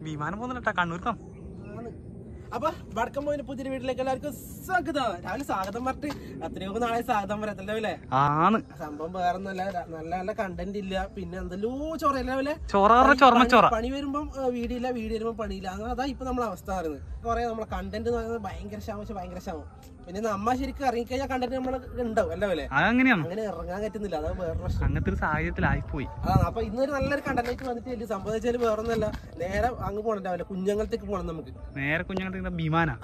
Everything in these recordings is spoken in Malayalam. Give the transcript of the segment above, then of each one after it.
വിമാനം പോകുന്നില്ല കണ്ണൂർക്കാം. അപ്പൊ വടക്കം പോയിന്റെ പുതിയ വീട്ടിലേക്ക് എല്ലാവർക്കും സ്വാഗതം. രാവിലെ സ്വാഗതം പറഞ്ഞിട്ട് അത്രയൊക്കെ നാളെ സ്വാഗതം പറയത്തല്ലേ അല്ലേ? ആണ് സംഭവം വേറെ നല്ല നല്ല കണ്ടന്റ് ഇല്ല. പിന്നെ എന്തെല്ലോ ചൊറയല്ലേ പണി വരുമ്പം വീഡിയോ ഇല്ല, വീഡിയോ വരുമ്പോ പണിയില്ല. അങ്ങനെ അതാ ഇപ്പൊ നമ്മളെ അവസ്ഥ പറയുന്നത്. കുറെ നമ്മളെ കണ്ടന്റ് എന്ന് പറയുന്നത് ഭയങ്കര ക്ഷാമം. പിന്നെ നമ്മ ശരിക്കും ഇറങ്ങിക്കഴിഞ്ഞാൽ കണ്ടന്റ് നമ്മള് ഉണ്ടാവും അല്ലേ? അങ്ങനെ ഇറങ്ങാൻ പറ്റുന്നില്ല. അതാണ് വേറെ പ്രശ്നം. അങ്ങനത്തെ ഒരു സാഹചര്യത്തിലായിപ്പോയി. അപ്പൊ ഇന്നൊരു നല്ലൊരു കണ്ടന്റ് വന്നിട്ട് സംഭവിച്ചാല് വേറൊന്നല്ല, നേരെ അങ്ങ് പോകണ്ടാവില്ല, കുഞ്ഞങ്ങളത്തേക്ക് പോകണം നമുക്ക്. നേരെ കുഞ്ഞങ്ങളത്തേക്ക് വിമാനം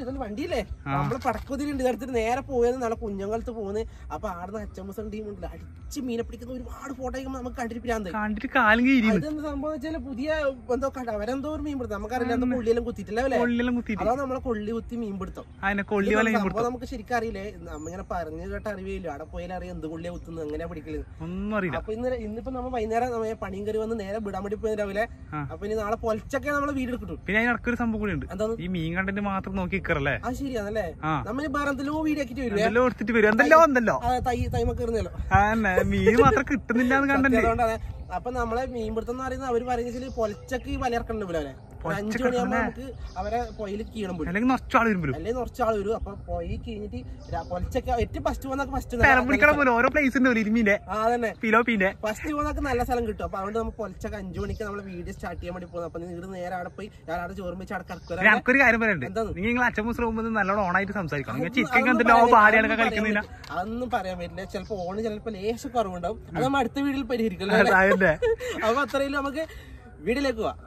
ഇതൊന്നും വണ്ടിയില്ലേ, നമ്മള് പടക്കുതിലുണ്ട് ഇതെടുത്തിട്ട് നേരെ പോയത് നാളെ കുഞ്ഞങ്ങളത്ത് പോകുന്നത്. അപ്പൊ ആടുന്ന അച്ചമ്മസം ടീം ഉണ്ടല്ലോ, അടിച്ച് മീനെ പിടിക്കുന്ന ഒരുപാട് ഫോട്ടോ നമുക്ക് കണ്ടിട്ട് കാലം. ഇതെന്താ സംഭവം വെച്ചാല് പുതിയ എന്തോ അവരെന്തോ ഒരു മീൻ പിടുത്തം നമുക്കറിയില്ല, എന്തോ കൊള്ളിയെല്ലാം കുത്തിയിട്ടില്ലേ? അതാണ് നമ്മളെ കൊള്ളി കുത്തി മീൻ പിടുത്തം. അപ്പൊ നമുക്ക് ശരിക്കും അറിയില്ലേ, നമ്മിങ്ങനെ പറഞ്ഞു കേട്ട അറിയില്ല. അവിടെ പോയാലും അറിയാം എന്ത് കൊള്ളിയാ കുത്തുന്നത്, എങ്ങനെയാ പിടിക്കല് ഒന്നും അറിയില്ല. അപ്പൊ ഇന്നിപ്പോ നമ്മൾ വൈകുന്നേരം പണിയും കയറി വന്ന് നേരെ വിടാൻ വേണ്ടി പോയി രാവിലെ. അപ്പൊ ഇനി നാളെ പൊലച്ചൊക്കെ നമ്മള് വീട് എടുക്കും. പിന്നെ അതിനൊരു സംഭവം കൂടി ഉണ്ട്, എന്താ ഈ മീൻ കണ്ടന്റ് മാത്രം നോക്കി നിൽക്കറല്ലേ? ആ ശരിയാണല്ലേ, നമ്മൾ വേറെ എന്തെല്ലോ വീഡിയോ ആക്കിട്ട് തൈമ കയറുന്നല്ലോ, മീൻ മാത്രം കിട്ടുന്നില്ല കണ്ടന്റ്. അപ്പൊ നമ്മളെ മീൻ പിടുത്തം എന്ന് പറയുന്നത് അവര് പറയുന്നത് പൊലച്ചക്ക് വലയിറക്കണ്ട പോലെ 5 മണിയാകുമ്പോ നമുക്ക് അവരെ പൊയിൽ കീണം പോലും, അല്ലെങ്കിൽ കുറച്ചാൾ വരും. അപ്പൊ പൊയി കഴിഞ്ഞിട്ട് പൊലച്ചക്ക് ഏറ്റവും ഫസ്റ്റ് പോകുന്ന ഓരോ പ്ലേസ് ഫസ്റ്റ് പോകുന്ന നല്ല സ്ഥലം കിട്ടും. അപ്പൊ അതുകൊണ്ട് നമ്മൾ പൊലച്ചക്ക് 5 മണിക്ക് നമ്മള് വീഡിയോ സ്റ്റാർട്ട് ചെയ്യാൻ വേണ്ടി പോകുന്നത്. അപ്പൊ നിങ്ങൾ നേരെ അവിടെ പോയി ഞാനവിടെ ചോറും വെച്ച് അവിടെ കിടക്കുക. നമുക്കൊരു കാര്യം പറയുന്നുണ്ട്, നിങ്ങൾ അച്ഛൻ നല്ലോണം ഓണായിട്ട് സംസാരിക്കണം. അതൊന്നും പറയാൻ പറ്റില്ല, ചിലപ്പോ ഓണ് ചിലപ്പോ ലേശം കുറവുണ്ടാവും. അത് നമ്മൾ അടുത്ത വീട്ടിൽ പരിഹരിക്കല്ലോ. അപ്പൊ അത്രയും നമുക്ക് വീട്ടിലേക്ക് പോവാം.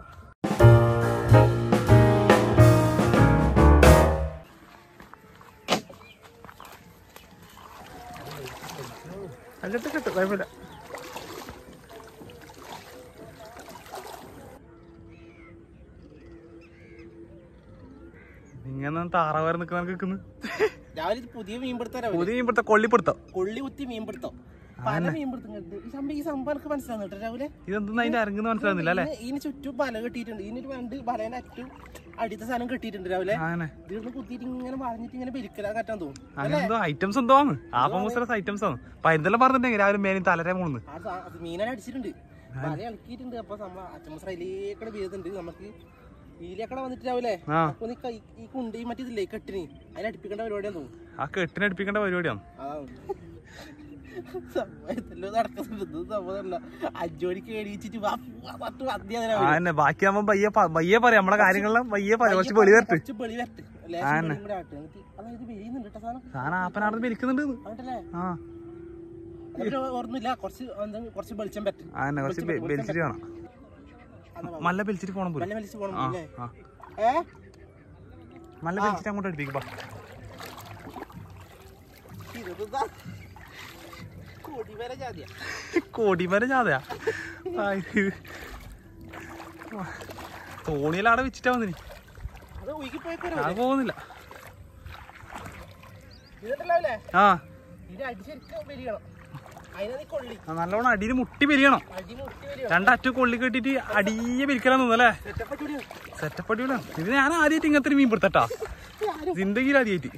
കുഴപ്പമില്ല. ഇങ്ങനെ താറാവാരം നിൽക്കുന്നു. രാവിലെ പുതിയ മീൻപിടുത്തം കൊള്ളി കുത്തി മീൻപിടുത്തം ഈ സംഭവം മനസ്സിലാവുന്നു രാവിലെ. ഇതെന്താ അതിന്റെ ഇറങ്ങുന്ന മനസ്സിലാവുന്നില്ല അല്ലെ? ഇതിന് ചുറ്റും വല കെട്ടിയിട്ടുണ്ട്, ഇതിനൊരു രണ്ട് വലേന്റെ അറ്റും അടിത്ത സാധനം കെട്ടിയിട്ടുണ്ട് രാവിലെ. ഇതിന് കുത്തിയിട്ട് ഇങ്ങനെ വളഞ്ഞിട്ട് ഇങ്ങനെ പെരിക്കലാ കറ്റാൻ തോന്നും. ഐറ്റംസ് എന്തോ ഐറ്റംസ് ആണ്. എന്തെല്ലാം പറഞ്ഞിട്ടുണ്ടെങ്കിൽ രാവിലെ മേലും തലരെ മൂന്ന് മീനെ അടിച്ചിട്ടുണ്ട്, വല ഇളക്കിയിട്ടുണ്ട്. അപ്പൊ അച്ചമ്മ അതിലേക്കടെ വീഴുന്നുണ്ട്. നമുക്ക് ഈലേക്കടെ വന്നിട്ട് രാവിലെ ഈ കുണ്ടി മറ്റേതില്ലേ കെട്ടിന് അതിലടിപ്പിക്കേണ്ട പരിപാടിയാന്ന് തോന്നുന്നു. ആ കെട്ടിനടിപ്പിക്കേണ്ട പരിപാടിയാണ്. ബാക്കിയാകുമ്പോ പയ്യെ പറയാം നമ്മളെ കാര്യങ്ങളെല്ലാം പയ്യെ പറയാം. കുറച്ച് വെളി വരട്ടെ. സാധനം ആപ്പനാടന്ന് വലിക്കുന്നുണ്ട്. കുറച്ച് വെളിച്ചം പറ്റും, കുറച്ച് വലിച്ചിട്ട് കാണാം. മല്ല വലിച്ചിട്ട് പോണം പോലെ മല്ല വലിച്ചിട്ട് അങ്ങോട്ട് അടുപ്പിക്കും. കൊടിമര ജാഥയാ തോണിയിലാടെ വെച്ചിട്ടാ വന്നിനി. അത് പോകുന്നില്ല. നല്ലോണം അടിയിൽ മുട്ടി പെരിയണം. രണ്ടറ്റു കൊള്ളി കെട്ടിട്ട് അടിയെ പെരിക്കലാന്ന് തോന്നല്ലേ? സെറ്റപ്പ് അടിപൊളിയാണ്. ഇത് ഞാൻ ആദ്യമായിട്ട് ഇങ്ങനത്തെ ഒരു മീൻ പിടുത്തട്ടാ, ജിന്ദഗിയിൽ ആദ്യമായിട്ട്.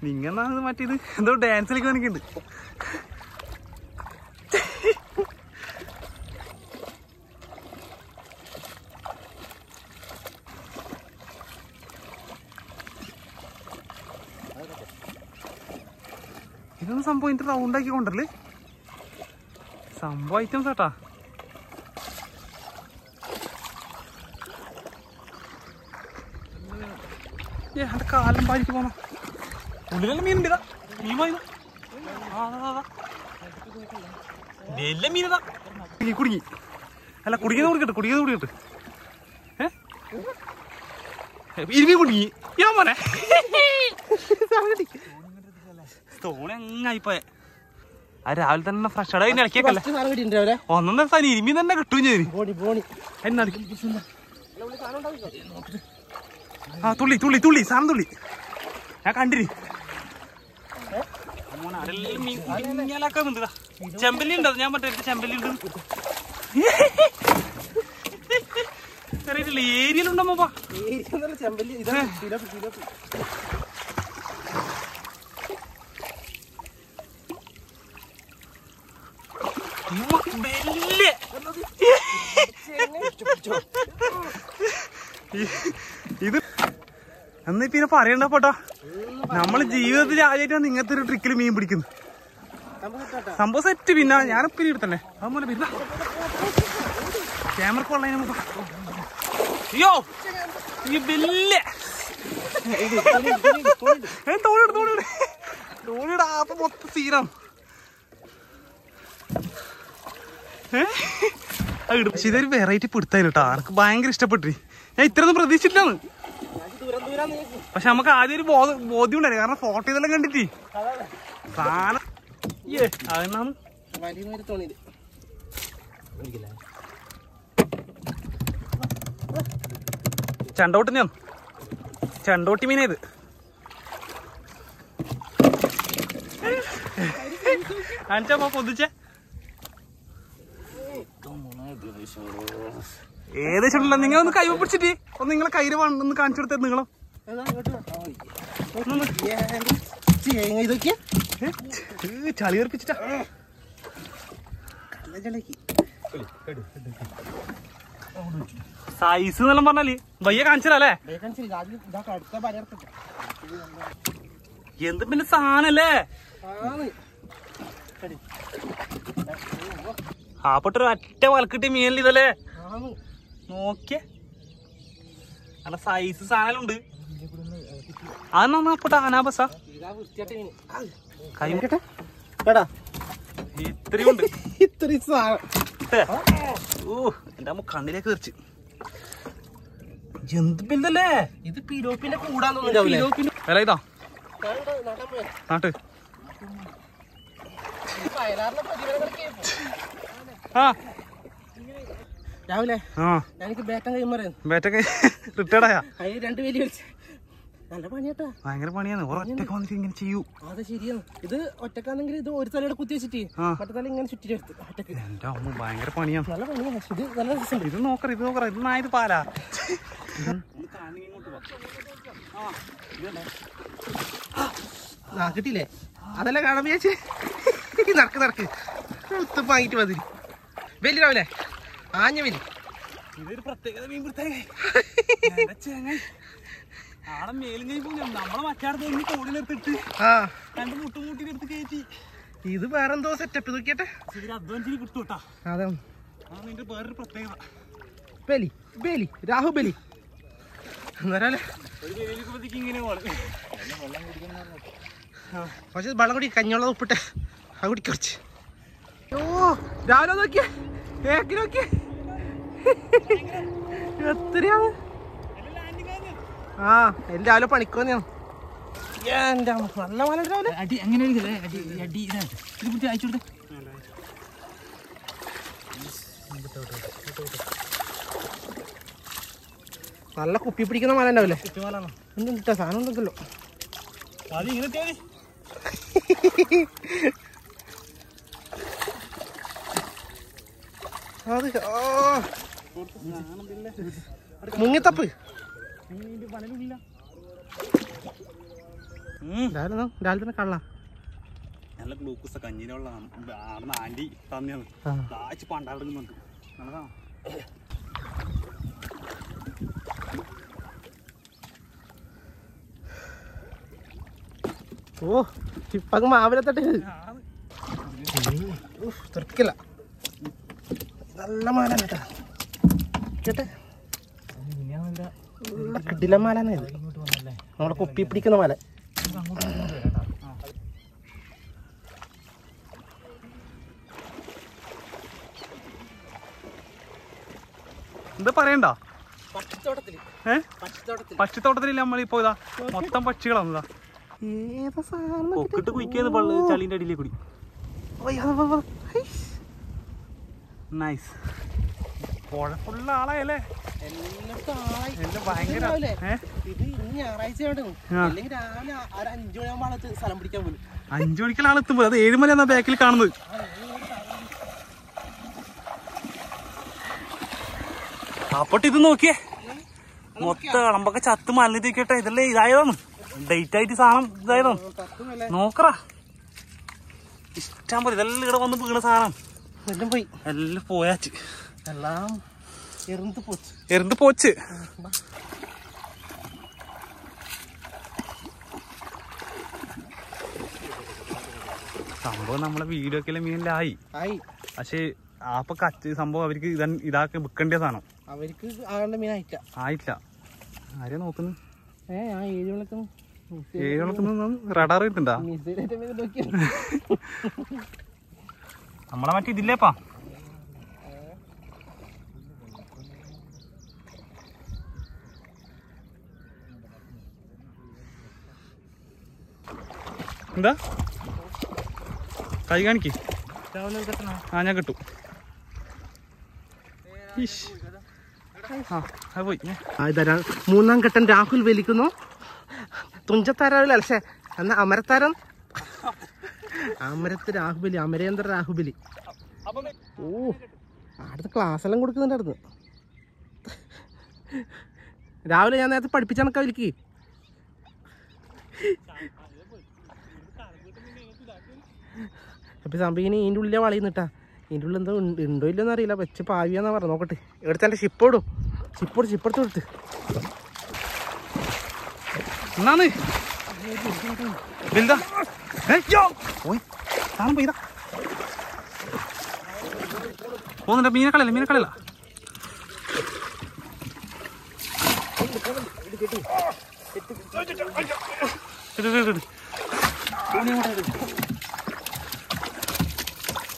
നിങ്ങന്നാണ് മറ്റേത് എന്തോ ഡാൻസ് കളിക്കാൻ എനിക്കുണ്ട്. ഇതൊന്നും സംഭവം ഇതിന്റെ റൗണ്ട് ആക്കി കൊണ്ടല്ലേ സംഭവം ഐറ്റംസ് കേട്ടാ. എന്റെ കാലം പാലിക്ക് പോണം. ഉള്ളിലെല്ലാം മീനുണ്ട്. മീൻ വാങ്ങി എല്ലാം മീനതാ കുടുങ്ങി. അല്ല കുടുങ്ങിയത് കുടിക്കട്ടെ. ഇരുമീൻ കുടുങ്ങി. ഞാൻ പോനെ തോണി അങ്ങായിപ്പോയെ. ആ രാവിലെ തന്നെ ഫ്രഷ് ആയി ഇളക്കിയേക്കല്ലേ. ഒന്നൊന്നര സാധനം ഇരുമീൻ തന്നെ കിട്ടുകയും ചെയ്തു. ആ തുള്ളി സാധനം തുള്ളി ഞാൻ കണ്ടിരി. ചെമ്പല്ലി ഉണ്ടോ? ഞാൻ മറ്റേ ചെമ്പല്ലി ഉണ്ട് ഏരിയയിലുണ്ടമ്മ. ഇത് എന്നീ പിന്നെ പറയണ്ട പോട്ടാ, നമ്മള് ജീവിതത്തിൽ ആദ്യമായിട്ടാണ് ഇങ്ങനത്തെ ഒരു ട്രിക്കിൽ മീൻ പിടിക്കുന്നു. സംഭവം സെറ്റ്. പിന്നെ ഞാനിപ്പോ എടുത്തന്നെ അതുപോലെ പിന്നെ ക്യാമറക്ക് ഉള്ളതിന് മുമ്പ് അയ്യോ ഈ ബില്ല് തോണിടാ അപ്പൊ മൊത്തം സീനാണ്. പക്ഷെ ഇതൊരു വെറൈറ്റി പിടുത്തായിരുന്നു കേട്ടോ. എനിക്ക് ഭയങ്കര ഇഷ്ടപ്പെട്ടു. ഞാൻ ഇത്രയൊന്നും പ്രതീക്ഷിച്ചിട്ടാണ്. പക്ഷെ നമുക്ക് ആദ്യം ഒരു ബോധ്യം ഉണ്ടായിരുന്നു, കാരണം ഫോട്ടോ ഇതെല്ലാം കണ്ടിട്ട് സാധനം അതെന്നാണ് ചെണ്ടോട്ടി ഞാൻ ചെണ്ടോട്ടി മീനേത്. അഞ്ചാ പൊതിച്ചേ ഏകദേശം ഉണ്ടല്ലോ. നിങ്ങളൊന്ന് കൈ പിടിച്ചിട്ട് ഒന്ന് നിങ്ങളെ കയ്യില് ഒന്ന് കാണിച്ചു കൊടുത്തത് നിങ്ങളും ചളി ഉറപ്പിച്ചിട്ടാ. സൈസ് എന്നെല്ലാം പറഞ്ഞാല് വയ്യ കാണിച്ചല്ലേ. എന്ത് പിന്നെ സാധനല്ലേ ആപ്പെട്ടൊരു ഒറ്റ വലക്കിട്ടിയ മീനല്ലേ ഇതല്ലേ. നോക്കിയേ നല്ല സൈസ് സാധനമുണ്ട്. അതെന്നാ അപ്പട്ട അനാബസ ഇത്രയും ഉണ്ട്. ഇത്രയും ഓ എന്റെ അമ്മ കണ്ണിലേക്ക് തെറിച്ച്. എന്ത് ബില്ലല്ലേ ഇത് പിലോപ്പിന്റെ കൂടാന്ന് വില ഇതാ നാട്ട്. ആ രാവിലെ ആ എനിക്ക് ബേറ്റം കൈമാറി ബേറ്റൊക്കെ റിട്ടയർഡായാ. അതിന് 2 വേലി കളിച്ച് നല്ല പണിയാട്ടാ. ഭയങ്കര പണിയാണ്. ഒറ്റക്ക് വന്നിട്ട് ഇങ്ങനെ ചെയ്യൂ. അത് ശരിയാണ്. ഇത് ഒറ്റക്കാണെങ്കിൽ ഇത് ഒരു തലയുടെ കുത്തി വെച്ചിട്ട് മറ്റേ തല ഇങ്ങനെ ചുറ്റിച്ചെടുത്ത് ഒറ്റക്ക്. എന്റെ അമ്മ ഭയങ്കര പണിയാണ്. നല്ല പണിയാണ്. ഇത് നല്ല രസം. ഇത് നോക്കറ ഇത് നോക്കറ ഇത് നായത് പാലാ. കിട്ടിയില്ലേ അതെല്ലാം കാണാൻ വിചാരിച്ച് നടക്ക് വാങ്ങിട്ട് മതി. വലിയ രാവിലെ ആഞ്ഞ വലി. ഇതൊരു പ്രത്യേകത മീൻ പ്രത്യേക ആടെ മേലും കൈ പോകും. നമ്മളെ മറ്റാടത്ത് കോടി നിർത്തിട്ട് രണ്ട് മുട്ടുമുട്ടിട്ട് എടുത്ത് കയറ്റി. ഇത് വേറെ എന്തോ സെറ്റപ്പ് നോക്കിയട്ടെ. അധ്വാനിച്ചിന് കിട്ടൂട്ടാ. അതെ നിന്റെ വേറൊരു പ്രത്യേകത. ബലി ബലി രാഹു ബലി എന്നല്ലേ. ഇങ്ങനെ പക്ഷെ വെള്ളം കുടി കഞ്ഞോളം ഉപ്പിട്ടെ ആ കുടി കുറച്ച്. ഓ രാവിലെ നോക്കിയേ നോക്കിയേ എത്രയാണ്. ആ എന്റെ രാവിലെ പണിക്കോന്ന് എന്റെ നല്ല മല രാവിലെ അടി അങ്ങനെ അടി ഇത് പിടിച്ച് അയച്ചു കൊടുത്തേ. നല്ല കുപ്പി പിടിക്കുന്ന മല ഉണ്ടാവില്ലേ. എന്തിട്ടാ സാധനം ഉണ്ടല്ലോ. അത് ഇങ്ങനെ മുങ്ങിത്തപ്പ് രാവിലെ തന്നെ കള്ള നല്ല ഗ്ലൂക്കോസ് കഞ്ഞിനുള്ള ആടുന്ന ആന്റി തന്നെയാണ്. ദാച്ച് പണ്ടാടുന്നുണ്ട്. നല്ലതാണ്. ഓ ഇപ്പ മാവിലെ തട്ട് തെറിക്കില്ല. നല്ല മാല കേട്ടെ. നല്ല കിടില മാലാണ് ഇത്. നമ്മളെ കുപ്പി പിടിക്കുന്ന മാല. എന്താ പറയണ്ട. പക്ഷിത്തോട്ടത്തില് നമ്മളിപ്പോ ഇതാ മൊത്തം പക്ഷികളാണ്. ഏതാ സാധനം പൊക്കിട്ട് കുയിക്കുന്നു ചളീന്റെ അടിയിലേക്ക് കൂടി. നൈസ്. പുഴ ഫുള്ള് ആളായല്ലേ. ഭയങ്കര ഇത് ഇന്ന് ഞായറാഴ്ച അല്ലെങ്കിൽ രാവിലെ 5 മണിയാകുമ്പോൾ സ്ഥലം പിടിക്കാൻ പോലും. 5 മണിക്കുള്ള എത്തുമ്പോൾ അത് 7 മണി എന്നാ ബാക്കിൽ കാണുന്നത്. അപ്പോട്ട് ഇത് നോക്കിയേ മൊത്തം ഇളമ്പൊക്കെ ചത്ത് മലനിരിക്കട്ടെ. ഇതല്ലേ ഇതായതാണ് ഡേറ്റ് ആയിട്ട് സാധനം ഇതായതാണ്. നോക്കറാ ഇഷ്ടം പോലെ ഇതെല്ലാം ഇവിടെ വന്ന് വീണ സാധനം. എല്ലാം പോയി. എല്ലാം പോയാച്ച്. എല്ലാം എറിണ്ട് പോച്ച്. സംഭവം നമ്മളെ വീഡിയോ ഒക്കെ മീനിലായി. പക്ഷെ അപ്പൊ സംഭവം അവർക്ക് ഇതാക്കി വിൽക്കേണ്ട സാധനം അവർക്ക് ആകേണ്ട മീൻ ആയിട്ടില്ല. ആരെയാ നോക്കുന്നു? 7 റഡാർ കിട്ടുണ്ടാ? നമ്മളെ മറ്റേ ഇതില്ലേപ്പാ എന്താ കൈ കാണിക്ക്. ഞാൻ കിട്ടും. മൂന്നാം ഘട്ടം രാഹുൽ വലിക്കുന്നു. തുഞ്ചത്താരാവില്ല പക്ഷേ എന്നാ അമരത്താരം അമരത്ത് രാഹുബലി, അമരേന്ദ്ര രാഹുബലി. ഓ അടുത്ത ക്ലാസ് എല്ലാം കൊടുക്കുന്നുണ്ടായിരുന്നു. രാവിലെ ഞാൻ നേരത്തെ പഠിപ്പിച്ച കണക്കാ വിളിക്ക്. അപ്പൊ സംഭവം ഇതിൻ്റെ ഉള്ളിലെ വളയുന്നിട്ടാ. ഇതിൻ്റെ ഉള്ളിൽ എന്തോ ഉണ്ടോ ഇല്ലെന്ന് അറിയില്ല. വെച്ച് പാവിയാന്നാ പറഞ്ഞു. നോക്കട്ടെ എടുത്ത് എൻ്റെ ഷിപ്പോടും. ഷിപ്പെടുത്ത് കൊടുത്ത് എന്നാണ് പോകുന്നുണ്ട്. മീനെ കളയല്ല.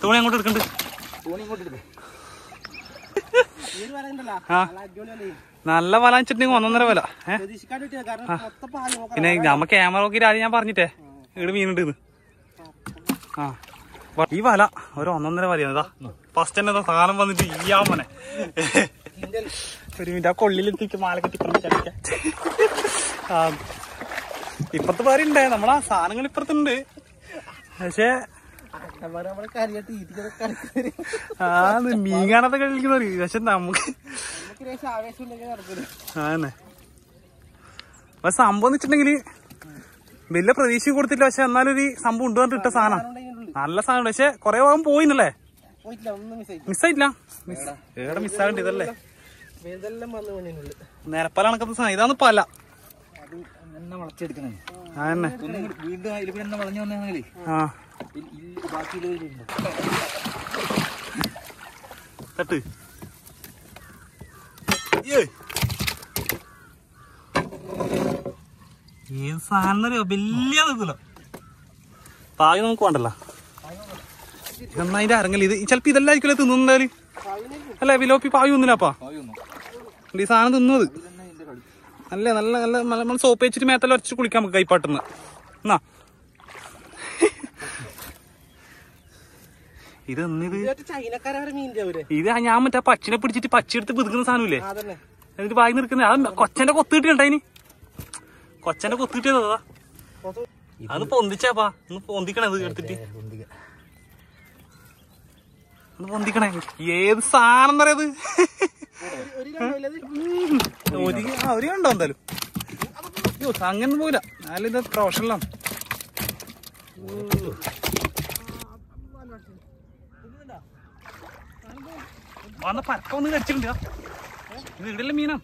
തോണി അങ്ങോട്ട് എടുക്കണ്ട്. നല്ല വല വെച്ചിട്ടുണ്ടെങ്കിൽ 1.5 വില. പിന്നെ നമ്മ ക്യാമറ നോക്കിയിട്ട് ആദ്യം ഞാൻ പറഞ്ഞിട്ടേ ഇവിടെ മീനുണ്ട്. ആ ഈ വല ഒരു 1.5 വലയാണ്. ഫസ്റ്റ് തന്നെ സാധനം വന്നിട്ട് മോനെ ഒരു മിനിറ്റ് ആ കൊള്ളിലെത്തിക്ക് മാല കെട്ടി ഇപ്പുറത്ത് പേരുണ്ടേ. നമ്മളാ സാധനങ്ങൾ ഇപ്പുറത്തുണ്ട്. പക്ഷേ മീൻ കാണാത്ത കളിക്കുന്നവര്. പക്ഷെ നമുക്ക് ആന്നെ സംഭവം വെച്ചിട്ടുണ്ടെങ്കില് വലിയ പ്രതീക്ഷ കൊടുത്തില്ല. പക്ഷെ എന്നാലൊരു സംഭവം ഉണ്ട് പറഞ്ഞിട്ട് ഇട്ട സാധനം നല്ല സാധനം. പക്ഷെ കൊറേ ഭാഗം പോയിന്നല്ലേ, മിസ്സായിട്ടില്ല. ഏടെ മിസ്സാകണ്ട ഇതല്ലേ നിരപ്പല കണക്കത്തെ സാധനം. ഇതാണ് പല അതന്നെ. ആ തട്ട് ഏത് സാധനം അറിയോ? വലിയ ഇതില്ല പായ നമുക്ക് വേണ്ടല്ലോ. എന്നാ അതിന്റെ അരങ്ങല് ഇത് ചിലപ്പോ ഇതെല്ലായിരിക്കും തിന്നുന്നാല്. അല്ല വിലോപ്പി പായൊന്നുമില്ലപ്പാ ഈ സാധനം തിന്നത്. അല്ലേ നല്ല നല്ല നമ്മൾ സോപ്പ് വെച്ചിട്ട് മേത്തെല്ലാം ഉരച്ച് കുളിക്കാൻ നമുക്ക് കൈപ്പാട്ടുന്ന. എന്നാ ഇത് ഞാൻ മറ്റേ പച്ചിനെ പിടിച്ചിട്ട് പച്ചി എടുത്ത് പിതുക്കുന്ന സാധനമില്ലേ, എന്നിട്ട് വായി നിൽക്കുന്നത്. അത് കൊച്ചന്റെ കൊത്ത് കിട്ടിയിട്ടായിന്. കൊച്ചന്റെ കൊത്ത് കിട്ടിയതാ. അത് പൊന്തിച്ചാപ്പാ. ഒന്ന് പൊന്തിക്കണേ അത് എടുത്തിട്ട്. ഒന്ന് പൊന്തിക്കണേ. ഏത് സാധനം എന്നറിയത്? ഒരു കണ്ടോ എന്തായാലും. അയ്യോ അങ്ങനെ പോയില്ല. ഞാനിത് പ്രൊഫഷണലാണ്. വന്ന പരക്കം ഒന്ന് കടിച്ചിട്ടുണ്ട്. ഇത് ഇവിടെയുള്ള മീനാണ്.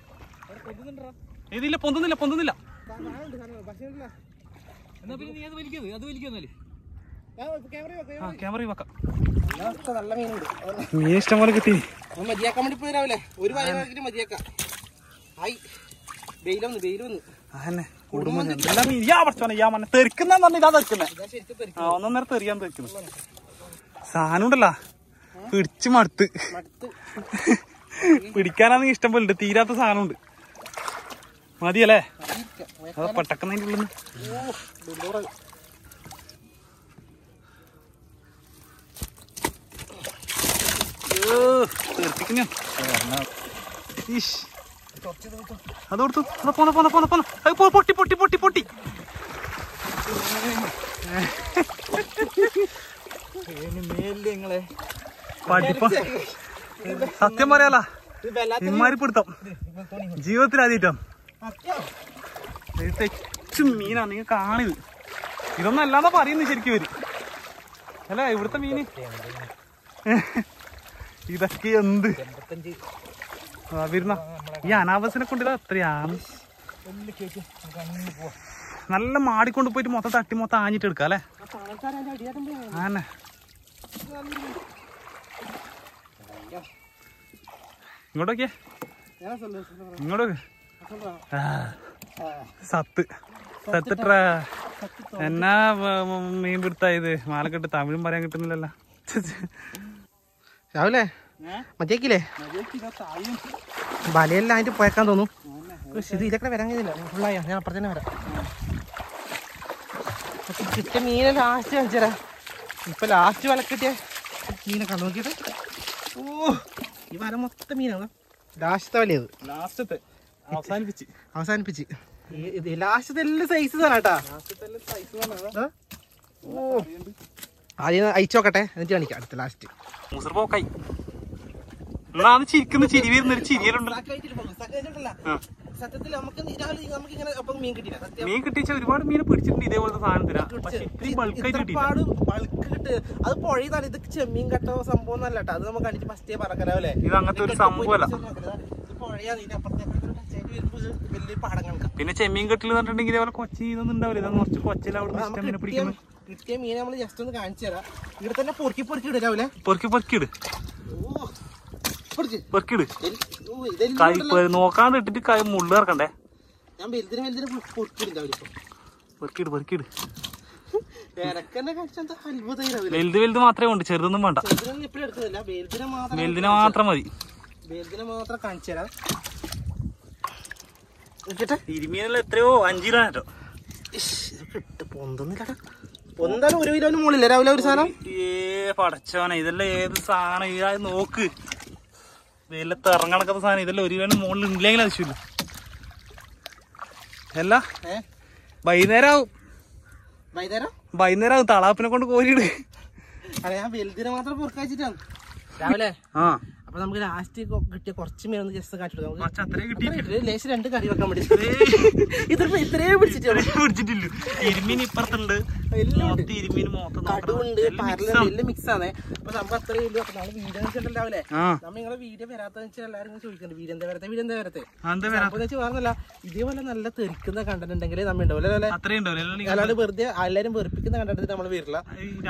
ഇതില്ല പൊന്തുന്നില്ല. ക്യാമറ വെക്കാം. മീൻ ഇഷ്ടം പോലെ കിട്ടി. മതിയാക്കാൻ വേണ്ടി പോയി രാവിലെ ഒരു വല മതിയാക്കാം. ഒന്നൊന്നര തെറിയാൻ തെറിക്കുന്നു സാധനം ഉണ്ടല്ലോ. പിടിച്ച് മടുത്ത് പിടിക്കാനാണെങ്കിൽ ഇഷ്ടം പോലെ ഉണ്ട്. തീരാത്ത സാധനം ഉണ്ട്. മതിയല്ലേ? അത് പട്ടക്കുന്നതിൻ്റെ ഉള്ളിൽ തീർപ്പിക്കുന്ന അത് കൊടുത്തു. പൊട്ടി പൊട്ടി പൊട്ടി പൊട്ടി സത്യം പറയാല ഇമാരി പിടുത്തം ജീവിതത്തിൽ ആദ്യമായിട്ടാണ്. തെച്ചു മീനാ നിങ്ങൾ കാണിത്. ഇതൊന്നും അല്ലാതെ പറയുന്നു ശരിക്കും വരും അല്ല ഇവിടുത്തെ മീന്. ഇതൊക്കെ എന്ത് വരുന്ന ഈ അനാബസിനെ കൊണ്ടിത് അത്രയാണ്. നല്ല മാടിക്കൊണ്ട് പോയിട്ട് മൊത്തം തട്ടി മൊത്തം ആഞ്ഞിട്ട് എടുക്കാം അല്ലേ? ആന്നെ ഇങ്ങോട്ടൊക്കെ ഇങ്ങോട്ടൊക്കെ സത്തിട്ട എന്നാ മീൻ പിടുത്ത ഇത് മാലക്കെട്ട് തമിഴും പറയാൻ കിട്ടുന്നില്ലല്ലോ. രാവിലെ മതിയാക്കില്ലേ? വലയെല്ലാം അതിന്റെ പോയേക്കാൻ തോന്നും. ഇത് ഇതൊക്കെ വരാൻ കഴിയുന്നില്ല. ഫുള്ളായ ഞാൻ അപ്പുറത്ത് തന്നെ വരാം. കിട്ടിയ മീനെ ലാസ്റ്റ് കാണിച്ചു തരാം. ഇപ്പൊ ലാസ്റ്റ് വല കിട്ടിയ മീനെ കണ്ടു നോക്കിയിട്ട്. ഓ ഈ വല മൊത്തം മീനാണ്. ലാസ്റ്റത്തെ വലയത് ലാസ്റ്റത്തെ അവസാനിപ്പിച്ച് ലാസ്റ്റത്തെ എല്ലാം സൈസ് തന്നെ കേട്ടാ. ഓ ആദ്യം അയച്ചു നോക്കട്ടെ, എന്നിട്ട് കാണിക്കാം അടുത്ത ലാസ്റ്റ്. ചിരി വരുന്നൊരു ചിരിയലുണ്ടല്ലോ. സത്യത്തിൽ നമുക്ക് ഇങ്ങനെ മീൻ കിട്ടിയില്ല. മീൻ കിട്ടിയ ഒരുപാട് മീനെ പിടിച്ചിട്ടുണ്ട് ഇതേപോലത്തെ സാധനത്തിനാ. ബൾക്ക് കിട്ടുക അത് പുഴയതാണ്. ഇത് ചെമ്മീൻ കട്ടോ സംഭവം നല്ല കേട്ടോ. അത് നമുക്ക് കണ്ടിട്ട് ഫസ്റ്റേ പറക്കലോ അല്ലേ? ഇത് അങ്ങനത്തെ ഒരു സംഭവമല്ല. വലിയ പാടങ്ങൾക്ക് പിന്നെ ചെമ്മീൻ കെട്ടിൽ പറഞ്ഞിട്ടുണ്ടെങ്കിൽ ഇതേപോലെ കൊച്ചി ഇതൊന്നും ഉണ്ടാവില്ല. ഇതൊന്നും കുറച്ച് കൊച്ചിൽ അവിടെ പിടിക്കുന്നത്. കിട്ടിയ മീനെ നമ്മൾ ജസ്റ്റ് ഒന്ന് കാണിച്ചു തരാം. ഇവിടെ തന്നെ പൊറുക്കി ഇടാവൂലേ? പൊറുക്കിട് നോക്കാണ്ട് ഇട്ടിട്ട് മുള്ളു ഇറക്കണ്ടേ? ഞാൻ വലുതിന് പൊറുക്കിട് വലുത് മാത്രമേ ഉണ്ട്, ചെറുതൊന്നും വേണ്ട. വലുതിനെ മാത്രം മതി. മാത്രം കാണിച്ചു തരാം. ഇരുമീനെല്ലാം എത്രയോ 5 കിലോ കേട്ടോ. പൊന്തൊന്നില്ല. പൊന്താലും 1 കിലോന് മുകളില്ല രാവിലെ ഒരു സാധനം. പടച്ചോനെ ഇതെല്ലാം ഏത് സാധനം? ഇതായത് നോക്ക്, വെയിലത്ത് ഇറങ്ങണക്കത്തെ സാധനം. ഇതെല്ലാം 1 കിലോന് മുകളിൽ ഇല്ലെങ്കിൽ ആവശ്യമില്ല. അല്ല വൈകുന്നേരം ആവും. തളാപ്പിനെ കൊണ്ട് കോരിയിട്. അല്ല ഞാൻ വലുതിനെ മാത്രം പൊറുക്കാച്ചിട്ടാണ് രാവിലെ. അപ്പൊ നമുക്ക് ലാസ്റ്റ് കിട്ടിയ കുറച്ച് മീനൊന്ന് ജസ്റ്റ് കാണിച്ചു കൊടുക്കാം. ലേശം 2 കറി വെക്കാൻ വേണ്ടി ഇത്രയും പിടിച്ചിട്ടില്ല. ഇരുമീൻ ഇപ്പുറത്തുണ്ട്, കടുവുണ്ട്, പരലെല്ലാം മിക്സ് ആണ്. അപ്പൊ നമുക്ക് അത്രേ ഇല്ലു. അപ്പൊ നമ്മള് വീഡിയോ വെച്ചിട്ടുണ്ടാവില്ലേ? നമ്മ നിങ്ങളെ വീഡിയോ വരാത്തെന്ന് വെച്ചാൽ എല്ലാവരും ചോദിക്കുന്നുണ്ട് വീഡിയോ എന്താ വരത്തെ. അപ്പൊ വെച്ചാൽ വേറെന്നല്ല, ഇതേപോലെ നല്ല തെറിക്കുന്ന കണ്ടന്റ് ഉണ്ടെങ്കിൽ നമ്മ ഉണ്ടാവില്ല. അല്ലാണ്ട് വെറുതെ എല്ലാരും വെറുപ്പിക്കുന്ന കണ്ടന്റ് നമ്മൾ വരില്ല.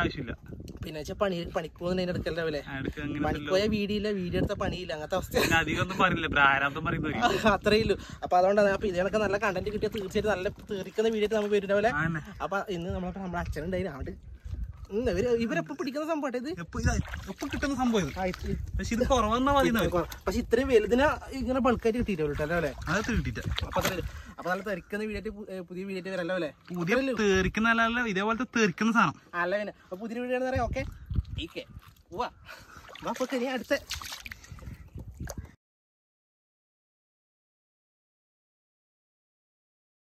ആവശ്യമില്ല. പിന്നെ വെച്ചാൽ പണിക്ക് പോകുന്നതിന്റെ അടുക്കല്ലേ? പണിക്ക് വീഡിയോ എടുത്ത പണിയില്ല. അങ്ങനത്തെ അവസ്ഥ അത്രേ ഇല്ലു. അപ്പൊ അതുകൊണ്ടാണ് അപ്പൊ ഇതിനൊക്കെ നല്ല കണ്ടന്റ് കിട്ടിയ തീർച്ചയായിട്ടും നല്ല തീർക്കുന്ന വീഡിയോ നമ്മൾ വരുന്നപോലെ. അപ്പൊ ഇന്ന് നമ്മുടെ അച്ഛനുണ്ടായി അവിടെ ഇവരെപ്പോ പിടിക്കുന്ന സംഭവം ഇത് കിട്ടുന്ന സംഭവം. പക്ഷെ ഇത്രയും വലുതിനെ ഇങ്ങനെ ബൾക്കായിട്ട് കിട്ടിയിട്ടോ അല്ലേ? അപ്പൊ നല്ല തെറിക്കുന്ന വീഡിയോ പുതിയ വീഡിയോ വരല്ലോ അല്ലേ? പുതിയ ഇതേപോലത്തെ തെറിക്കുന്ന സാധനം അല്ല. പിന്നെ പുതിയ വീഡിയോ പറയാം. ഓക്കെ അടുത്ത